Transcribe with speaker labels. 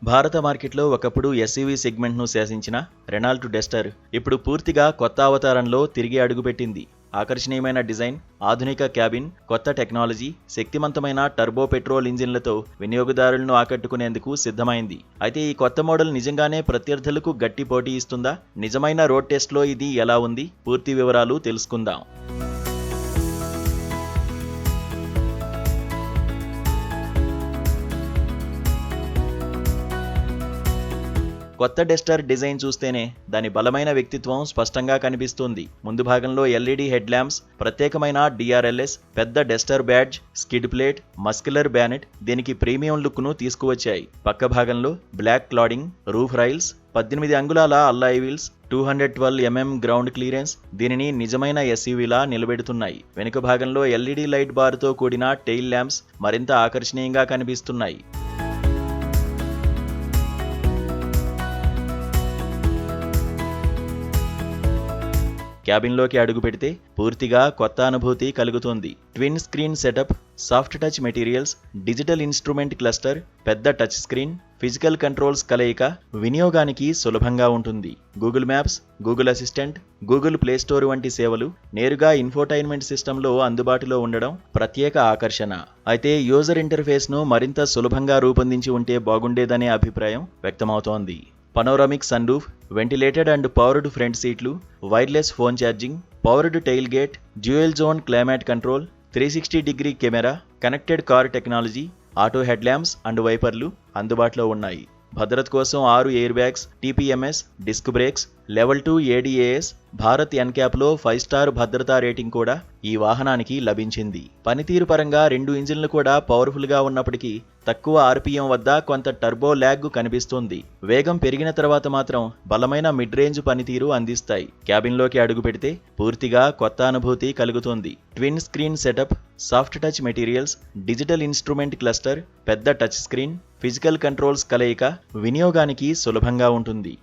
Speaker 1: భారత మార్కెట్లో ఒకప్పుడు ఎస్యూవీ సెగ్మెంట్ను శాసించిన రెనాల్ట్ డస్టర్ ఇప్పుడు పూర్తిగా కొత్త అవతారంలో తిరిగి అడుగుపెట్టింది. ఆకర్షణీయమైన డిజైన్, ఆధునిక క్యాబిన్, కొత్త టెక్నాలజీ, శక్తివంతమైన టర్బో పెట్రోల్ ఇంజిన్లతో వినియోగదారులను ఆకట్టుకునేందుకు సిద్ధమైంది. అయితే ఈ కొత్త మోడల్ నిజంగానే ప్రత్యర్థులకు గట్టి పోటీ ఇస్తుందా? నిజమైన రోడ్ టెస్ట్లో ఇది ఎలా ఉంది? పూర్తి వివరాలు తెలుసుకుందాం. కొత్త డస్టర్ డిజైన్ చూస్తేనే దాని బలమైన వ్యక్తిత్వం స్పష్టంగా కనిపిస్తుంది. ముందు భాగంలో ఎల్ఈడి హెడ్ ల్యాంప్స్, ప్రత్యేకమైన డిఆర్ఎల్ఎస్, పెద్ద Duster badge, skid plate, muscular bonnet దీనికి ప్రీమియం లుక్ను తీసుకువచ్చాయి. పక్క భాగంలో బ్లాక్ క్లాడింగ్, రూఫ్ రైల్స్, 18 అంగుళాల alloy wheels, 212 mm ground clearance దీనిని నిజమైన ఎస్యూవీలా నిలబెడుతున్నాయి. వెనుక భాగంలో ఎల్ఈడి లైట్ బార్తో కూడిన టెయిల్ ల్యాంప్స్ మరింత ఆకర్షణీయంగా కనిపిస్తున్నాయి. క్యాబిన్లోకి అడుగు పెడితే పూర్తిగా కొత్త అనుభూతి కలుగుతుంది. Twin screen setup, soft touch materials, digital instrument cluster, పెద్ద టచ్ స్క్రీన్, ఫిజికల్ కంట్రోల్స్ కలయిక వినియోగానికి సులభంగా ఉంటుంది. Google maps, Google assistant, Google play store వంటి సేవలు నేరుగా ఇన్ఫోటైన్మెంట్ సిస్టంలో అందుబాటులో ఉండడం ప్రత్యేక ఆకర్షణ. అయితే యూజర్ ఇంటర్ఫేస్ను మరింత సులభంగా రూపొందించి ఉంటే బాగుండేదనే అభిప్రాయం వ్యక్తమవుతోంది. Panoramic sunroof, ventilated and powered front సీట్లు, wireless phone charging, powered tailgate, dual zone climate control, 360 camera, connected car technology, auto headlamps and వైపర్లు అందుబాటులో ఉన్నాయి. భద్రత కోసం 6 airbags, TPMS, disc brakes, level 2 ADAS, Bharat ఎన్క్యాప్లో 5 star భద్రతా rating కూడా ఈ వాహనానికి లభించింది. పనితీరు పరంగా 2 ఇంజిన్లు కూడా పవర్ఫుల్గా ఉన్నప్పటికీ తక్కువ ఆర్పీఎం వద్ద కొంత టర్బో ల్యాగ్ కనిపిస్తుంది. వేగం పెరిగిన తర్వాత మాత్రం బలమైన మిడ్ రేంజ్ పనితీరు అందిస్తాయి. క్యాబిన్లోకి అడుగు పెడితే పూర్తిగా కొత్త అనుభూతి కలుగుతుంది. Twin screen setup, soft touch materials, digital instrument cluster, పెద్ద టచ్ స్క్రీన్, ఫిజికల్ కంట్రోల్స్ కలయిక వినియోగానికి సులభంగా ఉంటుంది.